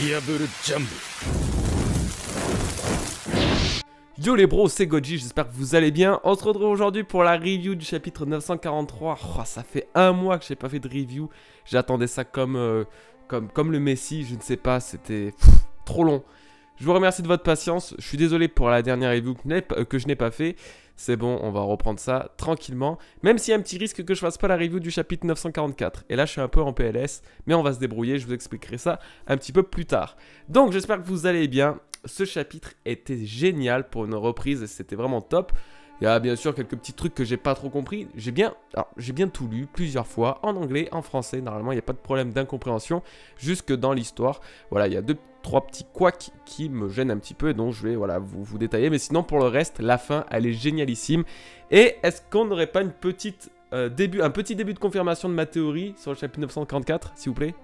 Diable Jump. Yo les bros, c'est Goji, j'espère que vous allez bien. On se retrouve aujourd'hui pour la review du chapitre 943. Oh, ça fait un mois que j'ai pas fait de review. J'attendais ça comme le Messi, je ne sais pas, c'était trop long. Je vous remercie de votre patience. Je suis désolé pour la dernière review que je n'ai pas fait. C'est bon, on va reprendre ça tranquillement. Même s'il y a un petit risque que je fasse pas la review du chapitre 944. Et là, je suis un peu en PLS, mais on va se débrouiller. Je vous expliquerai ça un petit peu plus tard. Donc, j'espère que vous allez bien. Ce chapitre était génial pour une reprise et c'était vraiment top. Il y a bien sûr quelques petits trucs que j'ai pas trop compris. J'ai bien tout lu plusieurs fois, en anglais, en français. Normalement, il n'y a pas de problème d'incompréhension jusque dans l'histoire. Voilà, il y a 2-3 petits couacs qui me gênent un petit peu et donc je vais vous détailler. Mais sinon, pour le reste, la fin, elle est génialissime. Et est-ce qu'on n'aurait pas un petit début de confirmation de ma théorie sur le chapitre 944, s'il vous plaît?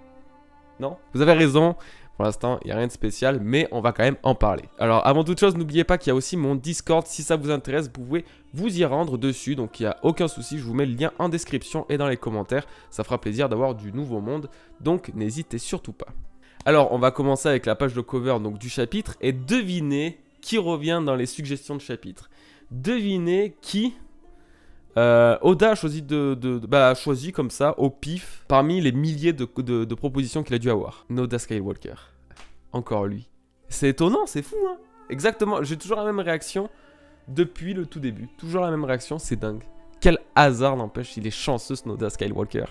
Non? Vous avez raison. Pour l'instant, il n'y a rien de spécial, mais on va quand même en parler. Alors, avant toute chose, n'oubliez pas qu'il y a aussi mon Discord. Si ça vous intéresse, vous pouvez vous y rendre dessus. Donc, il n'y a aucun souci. Je vous mets le lien en description et dans les commentaires. Ça fera plaisir d'avoir du nouveau monde. Donc, n'hésitez surtout pas. Alors, on va commencer avec la page de cover donc, du chapitre. Et devinez qui revient dans les suggestions de chapitre. Devinez qui... Oda a choisi comme ça, au pif, parmi les milliers de propositions qu'il a dû avoir. Noda Skywalker. Encore lui. C'est étonnant, c'est fou, hein. Exactement, j'ai toujours la même réaction depuis le tout début. Toujours la même réaction, c'est dingue. Quel hasard, n'empêche, il est chanceux ce Noda Skywalker.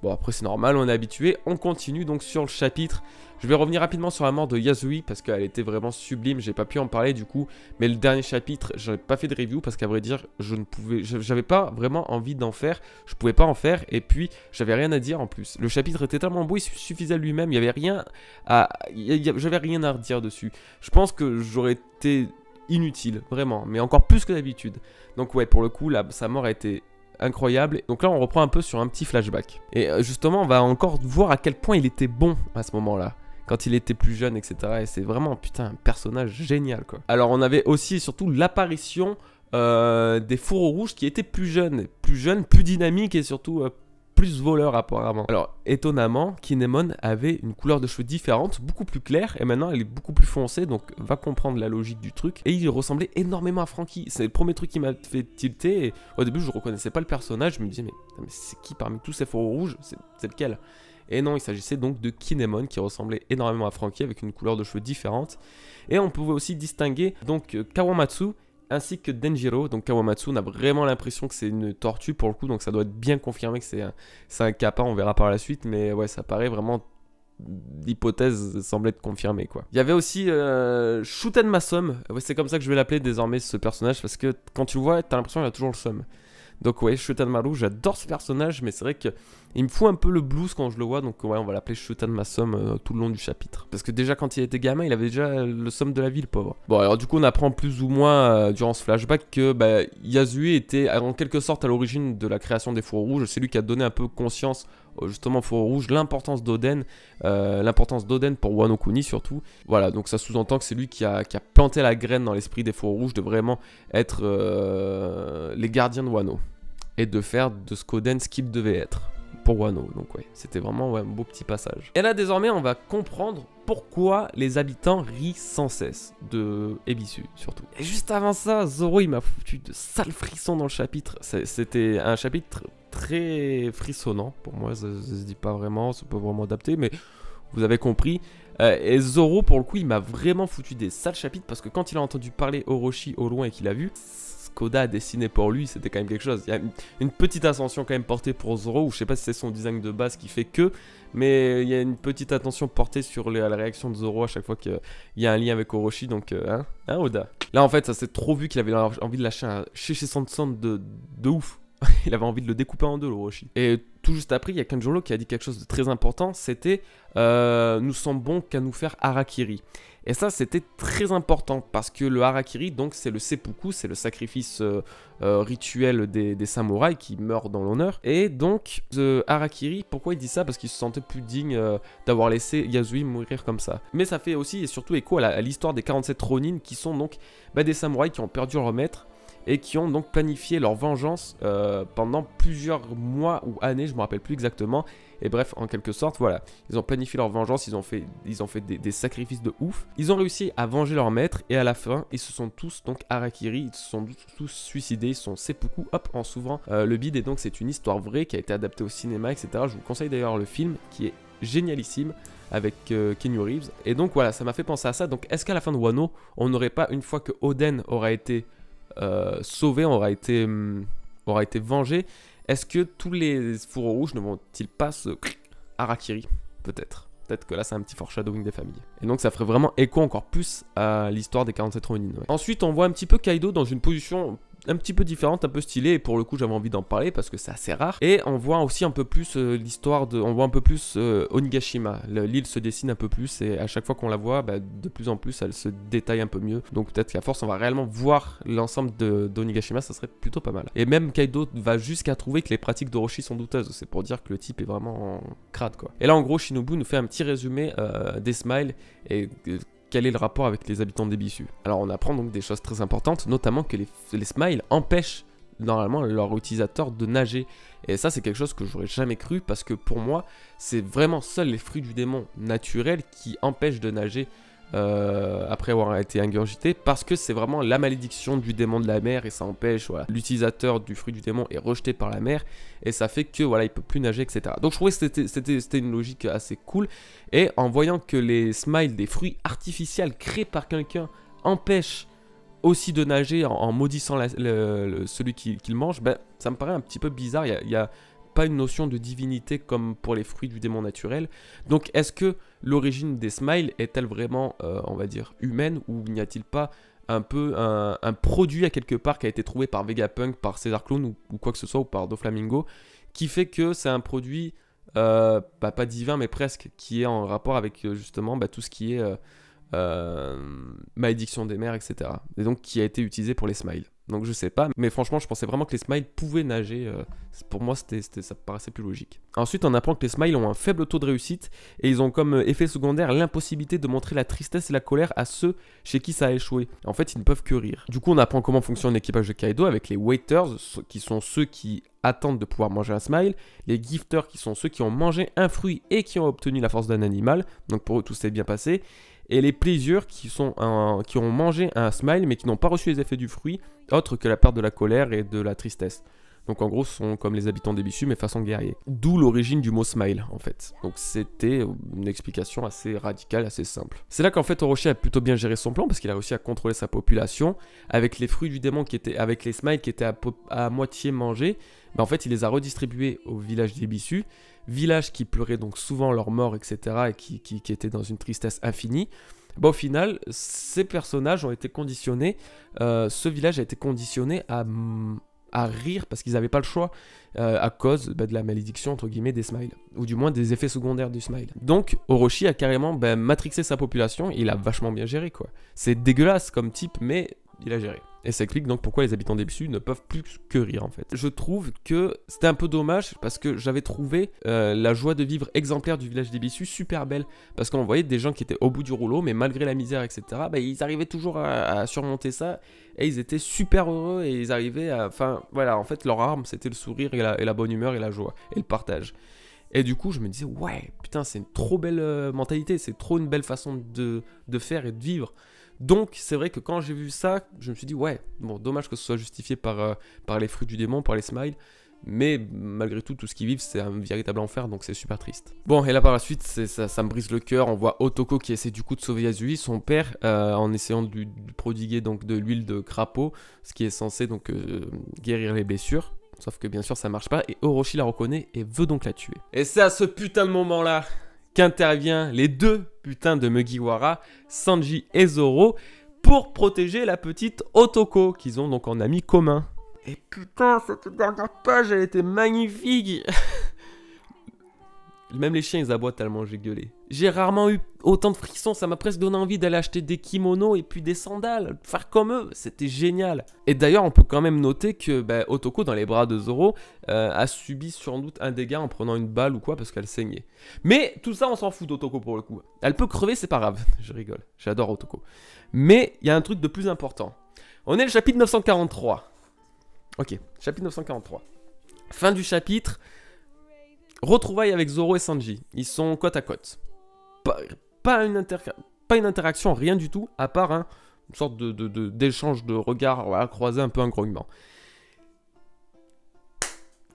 Bon, après c'est normal, on est habitué. On continue donc sur le chapitre. Je vais revenir rapidement sur la mort de Yasui parce qu'elle était vraiment sublime. J'ai pas pu en parler du coup. Mais le dernier chapitre, j'avais pas fait de review parce qu'à vrai dire, j'avais pas vraiment envie d'en faire. Je pouvais pas en faire et puis j'avais rien à dire en plus. Le chapitre était tellement beau, il suffisait lui-même. Il y avait rien j'avais rien à redire dessus. Je pense que j'aurais été inutile, vraiment. Mais encore plus que d'habitude. Donc ouais, pour le coup, là, sa mort a été... incroyable. Donc là on reprend un peu sur un petit flashback. Et justement on va encore voir à quel point il était bon à ce moment-là. Quand il était plus jeune, etc. Et c'est vraiment, putain, un personnage génial, quoi. Alors on avait aussi et surtout l'apparition des fourreaux rouges qui étaient plus jeunes, plus dynamiques et surtout plus voleurs apparemment. Alors étonnamment, Kinemon avait une couleur de cheveux différente, beaucoup plus claire. Et maintenant elle est beaucoup plus foncée, donc va comprendre la logique du truc. Et il ressemblait énormément à Franky. C'est le premier truc qui m'a fait tilter. Et au début je reconnaissais pas le personnage, je me disais mais c'est qui parmi tous ces fourreaux rouges? C'est lequel? Et non, il s'agissait donc de Kinemon qui ressemblait énormément à Franky avec une couleur de cheveux différente. Et on pouvait aussi distinguer donc Kawamatsu ainsi que Denjiro. Donc Kawamatsu, on a vraiment l'impression que c'est une tortue pour le coup, donc ça doit être bien confirmé que c'est un kappa, on verra par la suite. Mais ouais, ça paraît vraiment... l'hypothèse semble être confirmée, quoi. Il y avait aussi Shuten Masom. Ouais, c'est comme ça que je vais l'appeler désormais ce personnage parce que quand tu le vois, t'as l'impression qu'il a toujours le seum. Donc ouais, Shuten Maru, j'adore ce personnage, mais c'est vrai qu'il me fout un peu le blues quand je le vois, donc ouais, on va l'appeler Shuten Masom tout le long du chapitre. Parce que déjà quand il était gamin, il avait déjà le seum de la vie, le pauvre. Bon, alors du coup on apprend plus ou moins durant ce flashback que Yasui était en quelque sorte à l'origine de la création des fourreaux rouges. C'est lui qui a donné un peu conscience justement aux fourreaux rouges, l'importance d'Oden pour Wano Kuni surtout. Voilà, donc ça sous-entend que c'est lui qui a planté la graine dans l'esprit des fourreaux rouges de vraiment être les gardiens de Wano. Et de faire de Skoden ce qu'il devait être pour Wano. Donc ouais, c'était vraiment un beau petit passage. Et là désormais on va comprendre pourquoi les habitants rient sans cesse de Ebisu surtout. Et juste avant ça, Zoro il m'a foutu de sales frissons dans le chapitre. C'était un chapitre très frissonnant pour moi, ça se dit pas vraiment, c'est pas vraiment adapté, mais vous avez compris. Et Zoro pour le coup il m'a vraiment foutu des sales chapitres parce que quand il a entendu parler Orochi au loin et qu'il a vu Koda a dessiné pour lui, c'était quand même quelque chose. Il y a une petite ascension quand même portée pour Zoro, ou je sais pas si c'est son design de base qui fait que, mais il y a une petite attention portée sur la réaction de Zoro à chaque fois qu'il y a un lien avec Orochi, donc hein Oda. Là en fait ça s'est trop vu qu'il avait envie de lâcher un Sheshe Sansan de ouf. Il avait envie de le découper en deux, l'Orochi. Et tout juste après, il y a Kanjuro qui a dit quelque chose de très important, c'était nous sommes bons qu'à nous faire harakiri. Et ça, c'était très important parce que le harakiri, donc, c'est le seppuku, c'est le sacrifice rituel des samouraïs qui meurent dans l'honneur. Et donc, harakiri, pourquoi il dit ça? Parce qu'il se sentait plus digne d'avoir laissé Yasui mourir comme ça. Mais ça fait aussi et surtout écho à l'histoire des 47 Ronin qui sont donc des samouraïs qui ont perdu leur maître et qui ont donc planifié leur vengeance pendant plusieurs mois ou années, je ne me rappelle plus exactement. Et bref, en quelque sorte, voilà, ils ont planifié leur vengeance, ils ont fait des sacrifices de ouf. Ils ont réussi à venger leur maître et à la fin, ils se sont tous, donc harakiri, ils se sont tous suicidés, ils se sont seppuku, hop, en s'ouvrant le bide. Et donc c'est une histoire vraie qui a été adaptée au cinéma, etc. Je vous conseille d'ailleurs le film qui est génialissime avec Keanu Reeves. Et donc voilà, ça m'a fait penser à ça. Donc est-ce qu'à la fin de Wano, on n'aurait pas, une fois que Oden aura été sauvé, aura été vengé, est-ce que tous les fourreaux rouges ne vont-ils pas se harakiri? Peut-être. Peut-être que là c'est un petit foreshadowing des familles. Et donc ça ferait vraiment écho encore plus à l'histoire des 47 Ronin. Ouais. Ensuite on voit un petit peu Kaido dans une position un petit peu différente, un peu stylée, et pour le coup j'avais envie d'en parler parce que c'est assez rare. Et on voit aussi un peu plus l'histoire de... On voit un peu plus Onigashima. L'île se dessine un peu plus et à chaque fois qu'on la voit, bah, de plus en plus elle se détaille un peu mieux. Donc peut-être qu'à force on va réellement voir l'ensemble d'Onigashima, ça serait plutôt pas mal. Et même Kaido va jusqu'à trouver que les pratiques d'Orochi sont douteuses. C'est pour dire que le type est vraiment crade quoi. Et là en gros Shinobu nous fait un petit résumé des smiles et... quel est le rapport avec les habitants d'Ebisu? Alors on apprend donc des choses très importantes, notamment que les smiles empêchent normalement leurs utilisateurs de nager. Et ça c'est quelque chose que j'aurais jamais cru parce que pour moi c'est vraiment seuls les fruits du démon naturels qui empêchent de nager après avoir été ingurgité, parce que c'est vraiment la malédiction du démon de la mer et ça empêche, voilà, l'utilisateur du fruit du démon est rejeté par la mer et ça fait que voilà il peut plus nager, etc. Donc je trouvais que c'était une logique assez cool. Et en voyant que les smiles des fruits artificiels créés par quelqu'un empêchent aussi de nager en maudissant celui qui le mange, ben, ça me paraît un petit peu bizarre. Il y a pas une notion de divinité comme pour les fruits du démon naturel. Donc est-ce que l'origine des smiles est-elle vraiment, on va dire, humaine, ou n'y a-t-il pas un peu un produit à quelque part qui a été trouvé par Vegapunk, par César Clown ou quoi que ce soit, ou par Doflamingo, qui fait que c'est un produit, pas divin mais presque, qui est en rapport avec justement tout ce qui est malédiction des mers, etc. Et donc qui a été utilisé pour les smiles. Donc je sais pas, mais franchement je pensais vraiment que les smiles pouvaient nager. Pour moi ça me paraissait plus logique. Ensuite on apprend que les smiles ont un faible taux de réussite et ils ont comme effet secondaire l'impossibilité de montrer la tristesse et la colère à ceux chez qui ça a échoué. En fait ils ne peuvent que rire. Du coup on apprend comment fonctionne l'équipage de Kaido avec les waiters qui sont ceux qui attendent de pouvoir manger un smile, les gifters qui sont ceux qui ont mangé un fruit et qui ont obtenu la force d'un animal, donc pour eux tout s'est bien passé, et les pleasures qui ont mangé un smile mais qui n'ont pas reçu les effets du fruit, autre que la perte de la colère et de la tristesse. Donc en gros ce sont comme les habitants d'Ebisu mais façon guerrier. D'où l'origine du mot smile en fait. Donc c'était une explication assez radicale, assez simple. C'est là qu'en fait Orochi a plutôt bien géré son plan parce qu'il a réussi à contrôler sa population avec les fruits du démon avec les smiles qui étaient à moitié mangés. En fait il les a redistribués au village d'Ebisu. Village qui pleurait donc souvent leur mort, etc. et qui était dans une tristesse infinie. Au final, ces personnages ont été conditionnés, ce village a été conditionné à rire parce qu'ils n'avaient pas le choix à cause de la malédiction entre guillemets des smiles, ou du moins des effets secondaires du smile. Donc Orochi a carrément matrixé sa population et il a vachement bien géré quoi. C'est dégueulasse comme type mais il a géré. Et ça explique donc pourquoi les habitants d'Ebisu ne peuvent plus que rire en fait. Je trouve que c'était un peu dommage parce que j'avais trouvé la joie de vivre exemplaire du village d'Ebisu super belle. Parce qu'on voyait des gens qui étaient au bout du rouleau mais malgré la misère etc. Ils arrivaient toujours à surmonter ça et ils étaient super heureux et ils arrivaient à... Enfin voilà, en fait leur arme c'était le sourire et la bonne humeur et la joie et le partage. Et du coup je me disais ouais putain c'est une trop belle mentalité, c'est trop une belle façon de faire et de vivre. Donc c'est vrai que quand j'ai vu ça, je me suis dit ouais, bon dommage que ce soit justifié par les fruits du démon, par les smiles, mais malgré tout, tout ce qu'ils vivent c'est un véritable enfer, donc c'est super triste. Bon et là par la suite, ça me brise le cœur, on voit Otoko qui essaie du coup de sauver Yasui, son père, en essayant de lui prodiguer donc de l'huile de crapaud, ce qui est censé donc guérir les blessures. Sauf que bien sûr ça marche pas et Orochi la reconnaît et veut donc la tuer. Et c'est à ce putain de moment là qu'intervient les deux putains de Mugiwara, Sanji et Zoro, pour protéger la petite Otoko, qu'ils ont donc en ami commun. Et putain, cette dernière page, elle était magnifique. Même les chiens, ils aboient tellement j'ai gueulé. J'ai rarement eu autant de frissons, ça m'a presque donné envie d'aller acheter des kimonos et puis des sandales, faire comme eux, c'était génial. Et d'ailleurs, on peut quand même noter que Otoko, dans les bras de Zoro, a subi sans doute un dégât en prenant une balle ou quoi, parce qu'elle saignait. Mais tout ça, on s'en fout d'Otoko pour le coup. Elle peut crever, c'est pas grave, je rigole, j'adore Otoko. Mais il y a un truc de plus important. On est le chapitre 943. Ok, chapitre 943. Fin du chapitre... retrouvailles avec Zoro et Sanji. Ils sont côte à côte. Pas une interaction, rien du tout, à part une sorte d'échange de regards, voilà, croisés un peu ingrognement.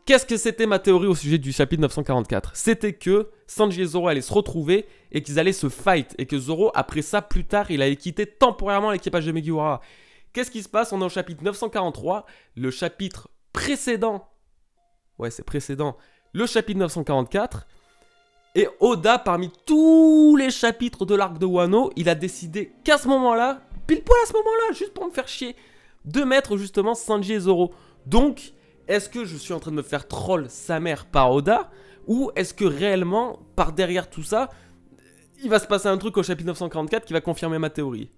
Qu'est-ce que c'était ma théorie au sujet du chapitre 944? C'était que Sanji et Zoro allaient se retrouver et qu'ils allaient se fight. Et que Zoro, après ça, plus tard, il allait quitter temporairement l'équipage de Mugiwara. Qu'est-ce qui se passe? On est au chapitre 943, le chapitre précédent. Ouais, c'est précédent. Le chapitre 944. Et Oda, parmi tous les chapitres de l'arc de Wano, il a décidé qu'à ce moment-là, pile poil à ce moment-là, juste pour me faire chier, de mettre justement Sanji et Zoro. Donc, est-ce que je suis en train de me faire troll sa mère par Oda? Ou est-ce que réellement, par derrière tout ça, il va se passer un truc au chapitre 944 qui va confirmer ma théorie?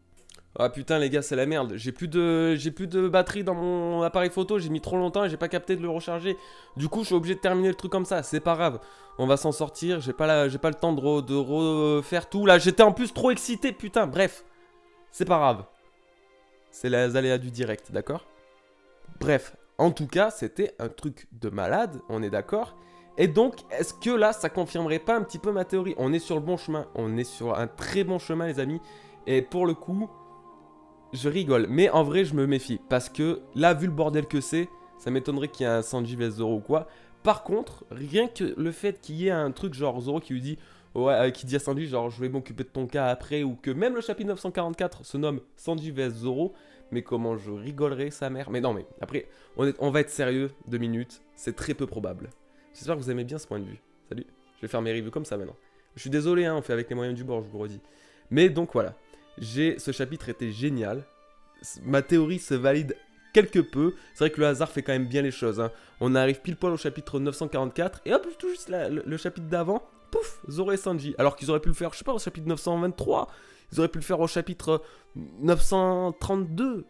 Ah putain les gars, c'est la merde, j'ai plus de batterie dans mon appareil photo, j'ai mis trop longtemps et j'ai pas capté de le recharger. Du coup je suis obligé de terminer le truc comme ça, c'est pas grave. On va s'en sortir, j'ai pas le temps de refaire tout. Là j'étais en plus trop excité, putain, bref. C'est pas grave. C'est les aléas du direct, d'accord? Bref, en tout cas c'était un truc de malade, on est d'accord? Et donc, est-ce que là ça confirmerait pas un petit peu ma théorie? On est sur le bon chemin, on est sur un très bon chemin les amis. Et pour le coup... je rigole, mais en vrai je me méfie, parce que là vu le bordel que c'est, ça m'étonnerait qu'il y ait un Sanji vs Zoro ou quoi. Par contre, rien que le fait qu'il y ait un truc genre Zoro qui lui dit, ouais, qui dit à Sanji genre je vais m'occuper de ton cas après, ou que même le chapitre 944 se nomme Sanji vs Zoro, mais comment je rigolerais sa mère. Mais non mais après, on va être sérieux, 2 minutes, c'est très peu probable. J'espère que vous aimez bien ce point de vue. Salut, je vais faire mes reviews comme ça maintenant. Je suis désolé, hein, on fait avec les moyens du bord, je vous le redis. Mais donc voilà. Ce chapitre était génial. Ma théorie se valide quelque peu. C'est vrai que le hasard fait quand même bien les choses. Hein. On arrive pile poil au chapitre 944. Et hop, tout juste là, le chapitre d'avant. Pouf, Zoro et Sanji. Alors qu'ils auraient pu le faire, je sais pas, au chapitre 923. Ils auraient pu le faire au chapitre 932,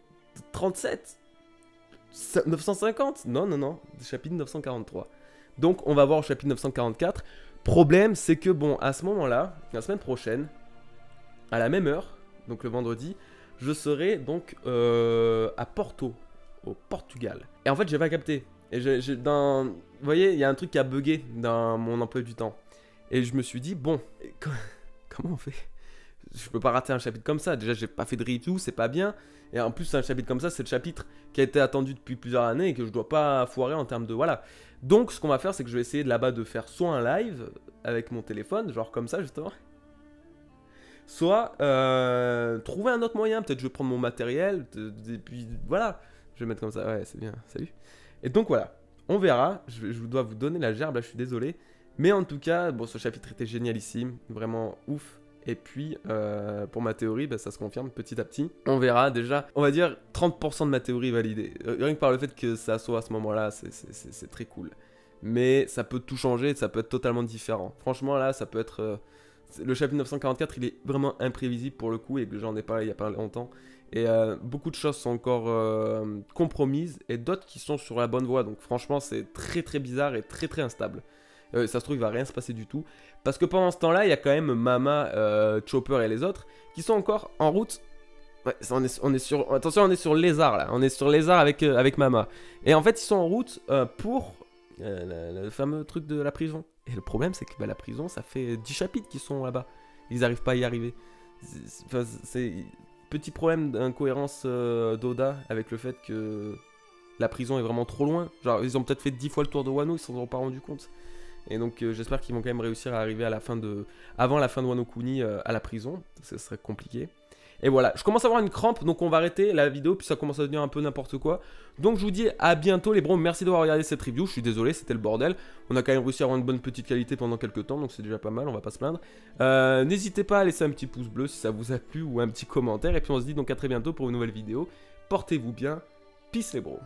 37, 950. Non, non, non. Chapitre 943. Donc on va voir au chapitre 944. Problème, c'est que bon, à ce moment-là, la semaine prochaine, à la même heure, donc le vendredi, je serai donc à Porto, au Portugal. Et en fait, j'ai pas capté. Et vous voyez, il y a un truc qui a bugué dans mon emploi du temps. Et je me suis dit, bon, comment on fait? Je peux pas rater un chapitre comme ça. Déjà, j'ai pas fait de review, c'est pas bien. Et en plus, un chapitre comme ça, c'est le chapitre qui a été attendu depuis plusieurs années et que je dois pas foirer en termes de... Voilà. Donc, ce qu'on va faire, c'est que je vais essayer de là-bas de faire soit un live avec mon téléphone, genre comme ça, justement. Soit trouver un autre moyen, peut-être je vais prendre mon matériel, et puis voilà, je vais mettre comme ça, ouais c'est bien, salut. Et donc voilà, on verra, je dois vous donner la gerbe là, je suis désolé. Mais en tout cas, bon ce chapitre était génialissime, vraiment ouf. Et puis pour ma théorie, bah, ça se confirme petit à petit. On verra déjà, on va dire 30% de ma théorie validée. Rien que par le fait que ça soit à ce moment-là, c'est très cool. Mais ça peut tout changer, ça peut être totalement différent. Franchement là, ça peut être... le chapitre 944, il est vraiment imprévisible pour le coup, et que j'en ai parlé il y a pas longtemps. Et beaucoup de choses sont encore compromises, et d'autres qui sont sur la bonne voie. Donc franchement, c'est très très bizarre et très très instable. Ça se trouve, il va rien se passer du tout. Parce que pendant ce temps-là, il y a quand même Mama, Chopper et les autres qui sont encore en route. Ouais, on est sur... Attention, on est sur Lézard là. On est sur Lézard avec Mama. Et en fait, ils sont en route pour le fameux truc de la prison. Et le problème, c'est que bah, la prison, ça fait 10 chapitres qu'ils sont là-bas. Ils n'arrivent pas à y arriver. C'est petit problème d'incohérence d'Oda avec le fait que la prison est vraiment trop loin. Genre, ils ont peut-être fait 10 fois le tour de Wano, ils s'en ont pas rendu compte. Et donc, j'espère qu'ils vont quand même réussir à arriver à la fin avant la fin de Wano Kuni à la prison. Ce serait compliqué. Et voilà, je commence à avoir une crampe, donc on va arrêter la vidéo, puis ça commence à devenir un peu n'importe quoi. Donc je vous dis à bientôt les bros, merci d'avoir regardé cette review, je suis désolé, c'était le bordel. On a quand même réussi à avoir une bonne petite qualité pendant quelques temps, donc c'est déjà pas mal, on va pas se plaindre. N'hésitez pas à laisser un petit pouce bleu si ça vous a plu, ou un petit commentaire, et puis on se dit donc à très bientôt pour une nouvelle vidéo. Portez-vous bien, peace les bros.